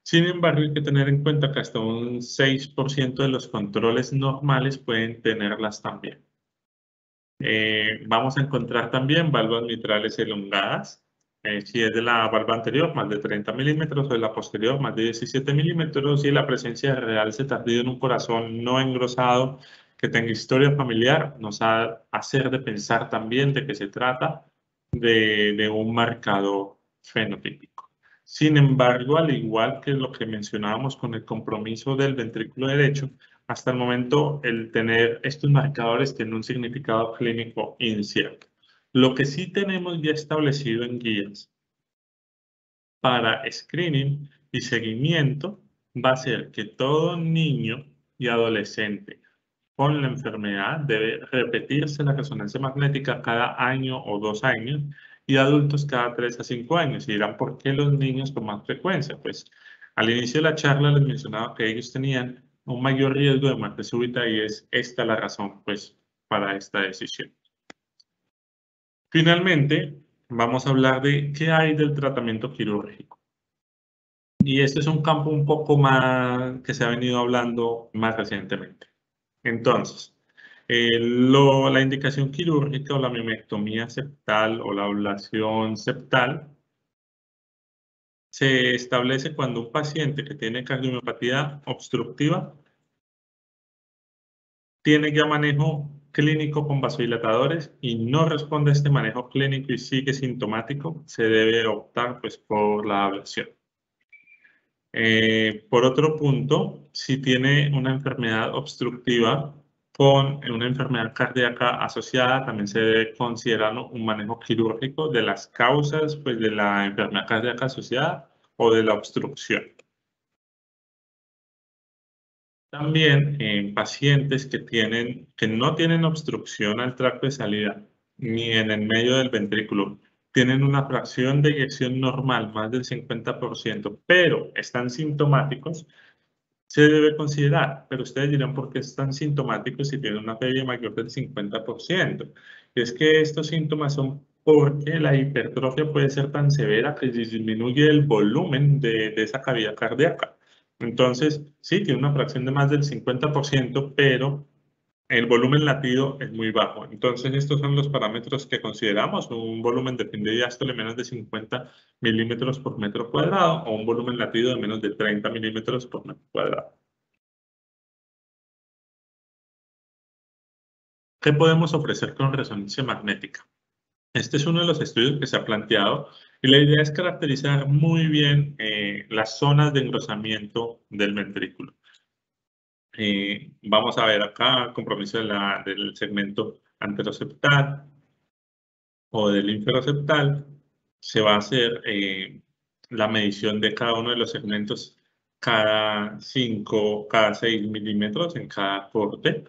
Sin embargo, hay que tener en cuenta que hasta un 6% de los controles normales pueden tenerlas también. Vamos a encontrar también valvas mitrales elongadas. Si es de la valva anterior, más de 30 milímetros, o de la posterior, más de 17 milímetros, y la presencia de realce tardío en un corazón no engrosado que tenga historia familiar, nos va a hacer de pensar también de que se trata de un marcador fenotípico. Sin embargo, al igual que lo que mencionábamos con el compromiso del ventrículo derecho, hasta el momento el tener estos marcadores tiene un significado clínico incierto. Lo que sí tenemos ya establecido en guías para screening y seguimiento va a ser que todo niño y adolescente con la enfermedad debe repetirse la resonancia magnética cada año o 2 años y adultos cada 3 a 5 años. Y dirán, ¿por qué los niños con más frecuencia? Pues al inicio de la charla les mencionaba que ellos tenían un mayor riesgo de muerte súbita y es esta la razón pues para esta decisión. Finalmente, vamos a hablar de qué hay del tratamiento quirúrgico. Y este es un campo un poco más que se ha venido hablando más recientemente. Entonces, la indicación quirúrgica o la miomectomía septal o la ablación septal se establece cuando un paciente que tiene cardiomiopatía obstructiva tiene ya manejo clínico con vasodilatadores y no responde a este manejo clínico y sigue sintomático, se debe optar pues, por la ablación. Por otro punto, si tiene una enfermedad obstructiva con una enfermedad cardíaca asociada, también se debe considerar un manejo quirúrgico de las causas pues, de la enfermedad cardíaca asociada o de la obstrucción. También en pacientes que no tienen obstrucción al tracto de salida ni en el medio del ventrículo, tienen una fracción de eyección normal, más del 50%, pero están sintomáticos, se debe considerar, pero ustedes dirán por qué es tan sintomático si tiene una PBI mayor del 50%. Y es que estos síntomas son porque la hipertrofia puede ser tan severa que disminuye el volumen de esa cavidad cardíaca. Entonces, sí, tiene una fracción de más del 50%, pero el volumen latido es muy bajo. Entonces, estos son los parámetros que consideramos. Un volumen de fin de diástole menos de 50 milímetros por metro cuadrado o un volumen latido de menos de 30 milímetros por metro cuadrado. ¿Qué podemos ofrecer con resonancia magnética? Este es uno de los estudios que se ha planteado y la idea es caracterizar muy bien las zonas de engrosamiento del ventrículo. Vamos a ver acá el compromiso del segmento anteroseptal o del inferoseptal. Se va a hacer la medición de cada uno de los segmentos cada 6 milímetros en cada corte.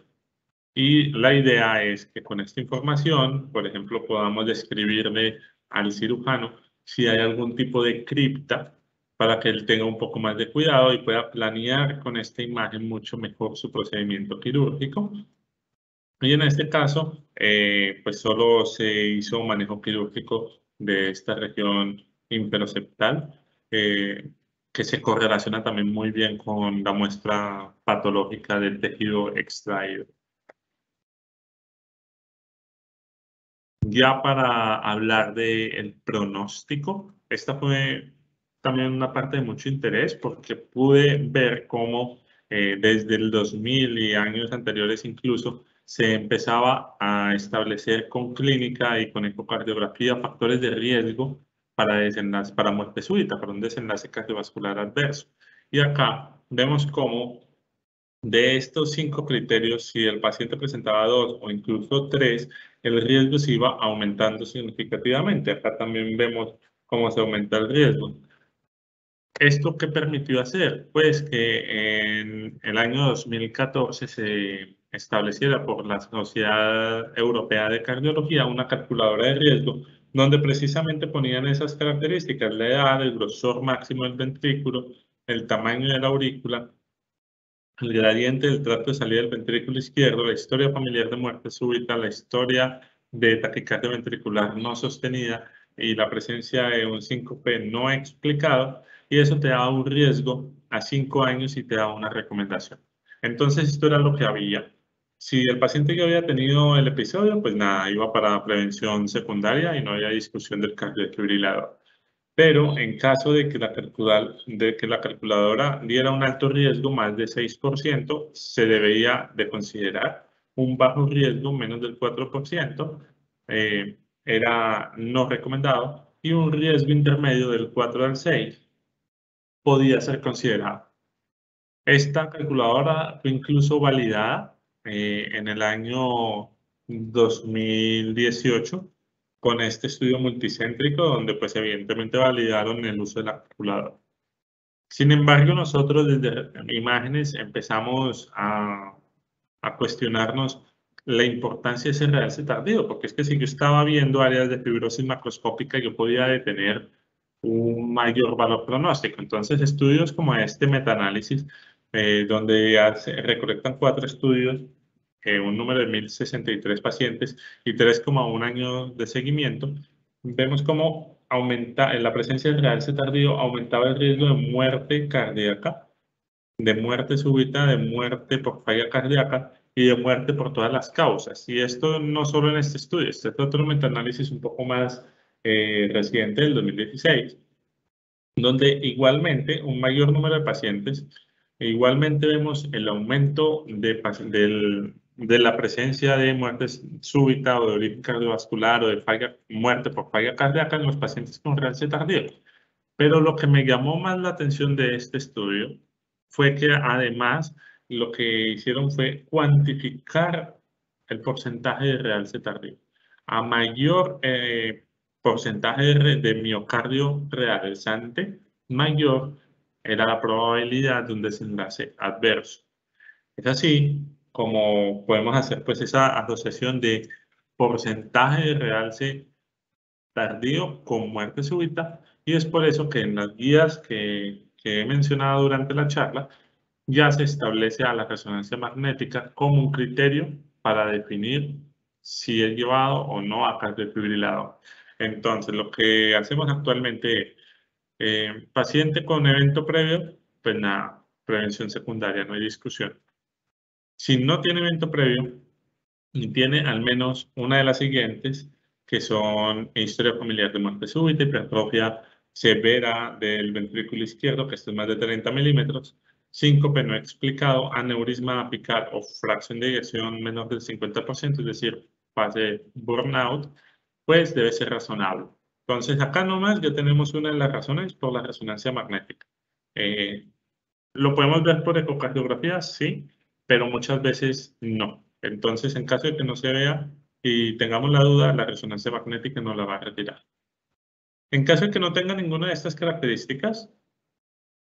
Y la idea es que con esta información, por ejemplo, podamos describirle al cirujano si hay algún tipo de cripta para que él tenga un poco más de cuidado y pueda planear con esta imagen mucho mejor su procedimiento quirúrgico. Y en este caso, pues solo se hizo un manejo quirúrgico de esta región inferoseptal, que se correlaciona también muy bien con la muestra patológica del tejido extraído. Ya para hablar del pronóstico, esta fue también una parte de mucho interés porque pude ver cómo desde el 2000 y años anteriores incluso se empezaba a establecer con clínica y con ecocardiografía factores de riesgo para muerte súbita, para un desenlace cardiovascular adverso. Y acá vemos cómo de estos 5 criterios, si el paciente presentaba 2 o incluso 3, el riesgo se iba aumentando significativamente. Acá también vemos cómo se aumenta el riesgo. ¿Esto qué permitió hacer? Pues que en el año 2014 se estableciera por la Sociedad Europea de Cardiología una calculadora de riesgo donde precisamente ponían esas características: la edad, el grosor máximo del ventrículo, el tamaño de la aurícula, el gradiente del tracto de salida del ventrículo izquierdo, la historia familiar de muerte súbita, la historia de taquicardia ventricular no sostenida y la presencia de un síncope no explicado, y eso te da un riesgo a 5 años y te da una recomendación. Entonces, esto era lo que había. Si el paciente ya había tenido el episodio, pues nada, iba para prevención secundaria y no había discusión del cardiofibrilador. Pero en caso de que la calculadora diera un alto riesgo, más de 6%, se debería de considerar. Un bajo riesgo, menos del 4%, era no recomendado, y un riesgo intermedio del 4 al 6 podía ser considerado. Esta calculadora fue incluso validada en el año 2018 con este estudio multicéntrico, donde pues evidentemente validaron el uso de la calculadora. Sin embargo, nosotros desde imágenes empezamos a cuestionarnos la importancia de ese realce tardío, porque es que si yo estaba viendo áreas de fibrosis macroscópica, yo podía detener un mayor valor pronóstico. Entonces, estudios como este metaanálisis, donde recolectan 4 estudios, un número de 1.063 pacientes y 3,1 años de seguimiento, vemos cómo aumenta, en la presencia del realce tardío aumentaba el riesgo de muerte cardíaca, de muerte súbita, de muerte por falla cardíaca y de muerte por todas las causas. Y esto no solo en este estudio, este es otro metaanálisis un poco más reciente, del 2016, donde igualmente un mayor número de pacientes, igualmente vemos el aumento de la presencia de muerte súbita o de origen cardiovascular o de muerte por falla cardíaca en los pacientes con realce tardío. Pero lo que me llamó más la atención de este estudio fue que además lo que hicieron fue cuantificar el porcentaje de realce tardío. A mayor porcentaje de miocardio realzante, mayor era la probabilidad de un desenlace adverso. Es así como podemos hacer pues esa asociación de porcentaje de realce tardío con muerte súbita, y es por eso que en las guías que he mencionado durante la charla ya se establece a la resonancia magnética como un criterio para definir si es llevado o no a cardiofibrilador. Entonces, lo que hacemos actualmente es, paciente con evento previo, pues nada, prevención secundaria, no hay discusión. Si no tiene evento previo y tiene al menos una de las siguientes, que son historia familiar de muerte súbita, hipertrofia severa del ventrículo izquierdo, que esto es más de 30 milímetros, síncope no explicado, aneurisma apical o fracción de eyección menor del 50%, es decir, fase burnout, pues debe ser razonable. Entonces, acá nomás ya tenemos una de las razones por la resonancia magnética. Eh, ¿Lo podemos ver por ecocardiografía? Sí, pero muchas veces no. Entonces, en caso de que no se vea y tengamos la duda, la resonancia magnética no la va a retirar. En caso de que no tenga ninguna de estas características,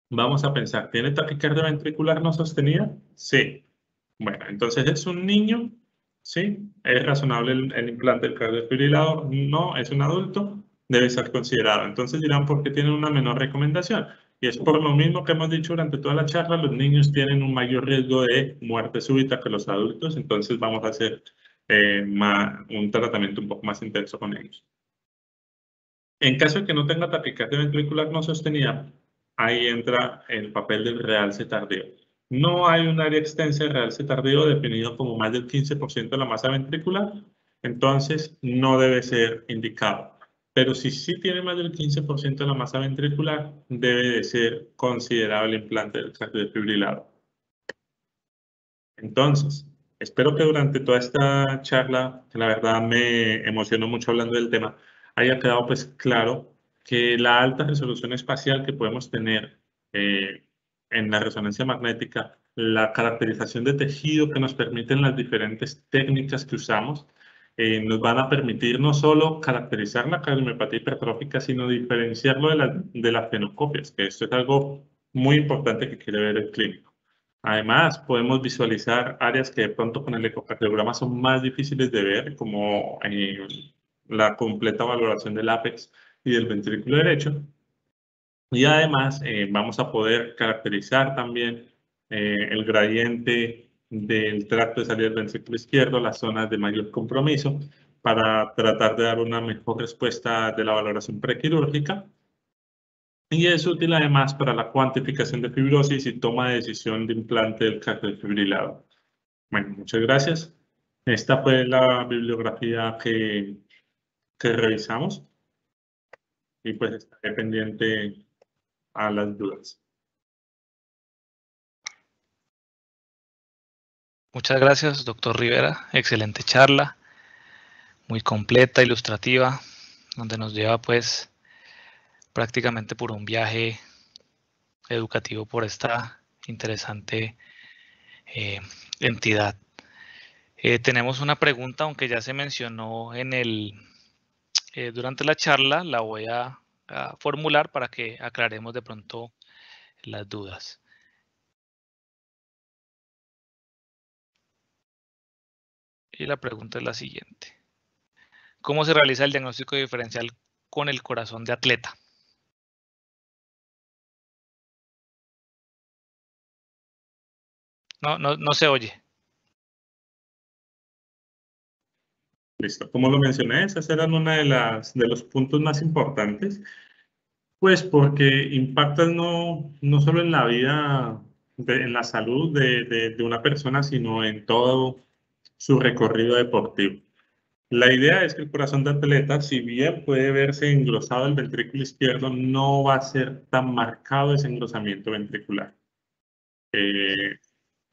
vamos a pensar, ¿tiene taquicardia ventricular no sostenida? Sí. Bueno, entonces es un niño, ¿sí? ¿Es razonable el implante del cardiofibrilador? No, es un adulto, debe ser considerado. Entonces dirán, ¿por qué tienen una menor recomendación? Y es por lo mismo que hemos dicho durante toda la charla, los niños tienen un mayor riesgo de muerte súbita que los adultos, entonces vamos a hacer un tratamiento un poco más intenso con ellos. En caso de que no tenga taquicardia ventricular no sostenida, ahí entra el papel del realce tardío. No hay un área extensa de realce tardío definido como más del 15% de la masa ventricular, entonces no debe ser indicado. Pero si sí tiene más del 15% de la masa ventricular, debe de ser considerable el implante del cardiofibrilador. Entonces, espero que durante toda esta charla, que la verdad me emocionó mucho hablando del tema, haya quedado pues claro que la alta resolución espacial que podemos tener en la resonancia magnética, la caracterización de tejido que nos permiten las diferentes técnicas que usamos, nos van a permitir no solo caracterizar la cardiomiopatía hipertrófica, sino diferenciarlo de las fenocopias, que esto es algo muy importante que quiere ver el clínico. Además, podemos visualizar áreas que de pronto con el ecocardiograma son más difíciles de ver, como la completa valoración del ápex y del ventrículo derecho. Y además, vamos a poder caracterizar también el gradiente del tracto de salida del ventrículo izquierdo, las zonas de mayor compromiso, para tratar de dar una mejor respuesta de la valoración prequirúrgica. Y es útil además para la cuantificación de fibrosis y toma de decisión de implante del cardiofibrilador. Bueno, muchas gracias. Esta fue la bibliografía que revisamos y pues estaré pendiente a las dudas. Muchas gracias, doctor Rivera. Excelente charla, muy completa, ilustrativa, donde nos lleva pues prácticamente por un viaje educativo por esta interesante entidad. Tenemos una pregunta, aunque ya se mencionó durante la charla, la voy a formular para que aclaremos de pronto las dudas. Y la pregunta es la siguiente. ¿Cómo se realiza el diagnóstico diferencial con el corazón de atleta? No se oye. Listo. Como lo mencioné, esas eran una de los puntos más importantes, pues porque impactan no solo en la vida, en la salud de una persona, sino en todo su recorrido deportivo. La idea es que el corazón de atleta, si bien puede verse engrosado el ventrículo izquierdo, no va a ser tan marcado ese engrosamiento ventricular.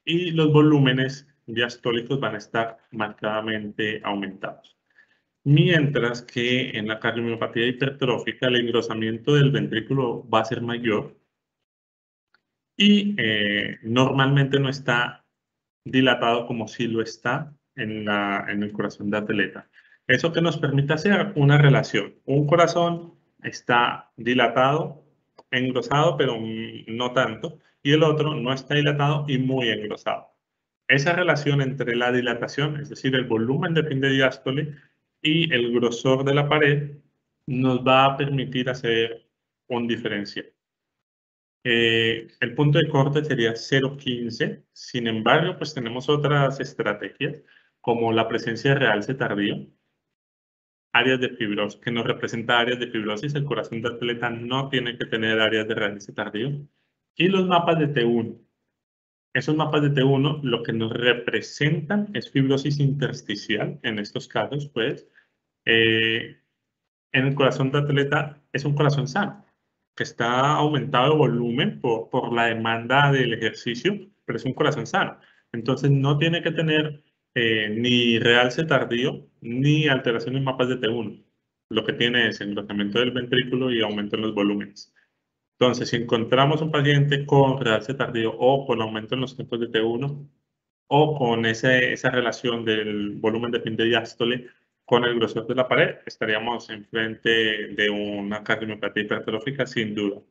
Y los volúmenes diastólicos van a estar marcadamente aumentados. Mientras que en la cardiomiopatía hipertrófica el engrosamiento del ventrículo va a ser mayor y normalmente no está dilatado como si lo está en el corazón de atleta. Eso que nos permite hacer una relación. Un corazón está dilatado, engrosado, pero no tanto, y el otro no está dilatado y muy engrosado. Esa relación entre la dilatación, es decir, el volumen de fin de diástole, y el grosor de la pared, nos va a permitir hacer un diferencial. El punto de corte sería 0,15. Sin embargo, pues tenemos otras estrategias, como la presencia de realce tardío, áreas de fibrosis, que nos representa áreas de fibrosis. El corazón de atleta no tiene que tener áreas de realce tardío. Y los mapas de T1. Esos mapas de T1 lo que nos representan es fibrosis intersticial. En estos casos, pues, en el corazón de atleta es un corazón sano, que está aumentado de volumen por la demanda del ejercicio, pero es un corazón sano. Entonces no tiene que tener ni realce tardío ni alteración en mapas de T1. Lo que tiene es engrosamiento del ventrículo y aumento en los volúmenes. Entonces, si encontramos un paciente con realce tardío o con aumento en los tiempos de T1 o con esa relación del volumen de fin de diástole con el grosor de la pared, estaríamos enfrente de una cardiomiopatía hipertrófica sin duda.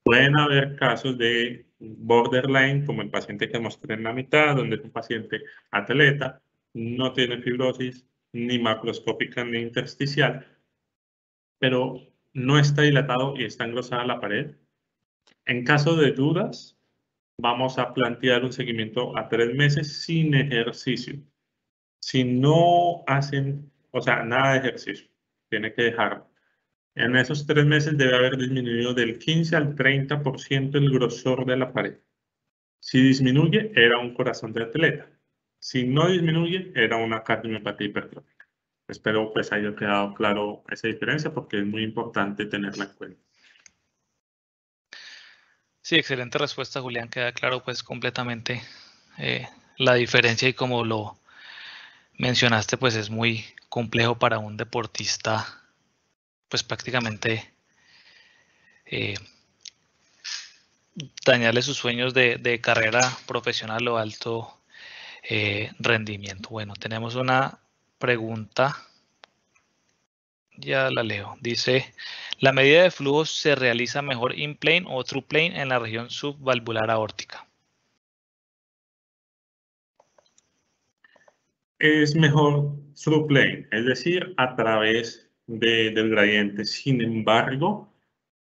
Pueden haber casos de borderline, como el paciente que mostré en la mitad, donde es un paciente atleta, no tiene fibrosis ni macroscópica ni intersticial, pero no está dilatado y está engrosada la pared. En caso de dudas, vamos a plantear un seguimiento a 3 meses sin ejercicio. Si no hacen, o sea, nada de ejercicio, tiene que dejarlo. En esos 3 meses debe haber disminuido del 15 al 30% el grosor de la pared. Si disminuye, era un corazón de atleta. Si no disminuye, era una cardiomiopatía hipertrófica. Espero pues haya quedado claro esa diferencia porque es muy importante tenerla en cuenta. Sí, excelente respuesta, Julián. Queda claro pues completamente la diferencia, y como lo mencionaste, pues es muy complejo para un deportista pues prácticamente dañarle sus sueños de carrera profesional o alto rendimiento. Bueno, tenemos una pregunta, ya la leo. Dice, ¿la medida de flujo se realiza mejor in-plane o through-plane en la región subvalvular aórtica? Es mejor through plane, es decir, a través del gradiente. Sin embargo,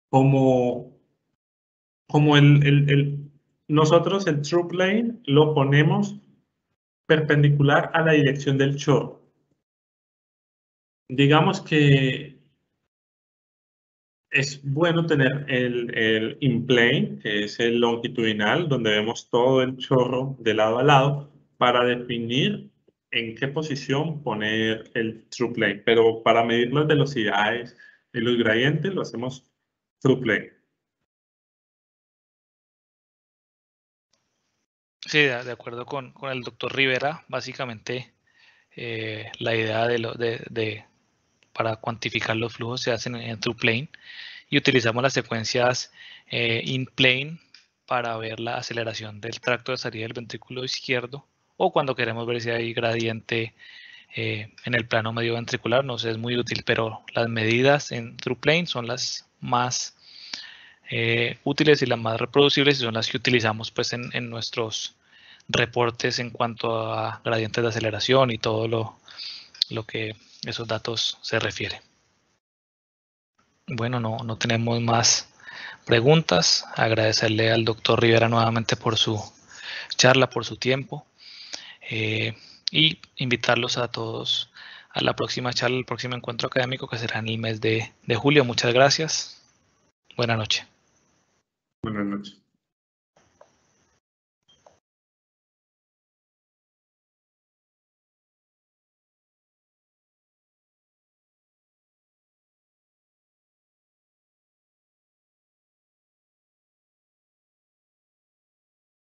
como nosotros el true plane lo ponemos perpendicular a la dirección del chorro. Digamos que es bueno tener el in-plane, que es el longitudinal, donde vemos todo el chorro de lado a lado, para definir en qué posición poner el true plane. Pero para medir las velocidades y los gradientes lo hacemos true plane. Sí, de acuerdo con el doctor Rivera, básicamente la idea para cuantificar los flujos se hacen en true plane, y utilizamos las secuencias in plane para ver la aceleración del tracto de salida del ventrículo izquierdo, o cuando queremos ver si hay gradiente en el plano medio ventricular. Nos es muy útil, pero las medidas en true plane son las más útiles y las más reproducibles, y son las que utilizamos pues en nuestros reportes en cuanto a gradientes de aceleración y todo lo que esos datos se refiere. Bueno, no tenemos más preguntas. Agradecerle al doctor Rivera nuevamente por su charla, por su tiempo, y invitarlos a todos a la próxima charla, el próximo encuentro académico, que será en el mes de julio. Muchas gracias. Buenas noches. Buenas noches.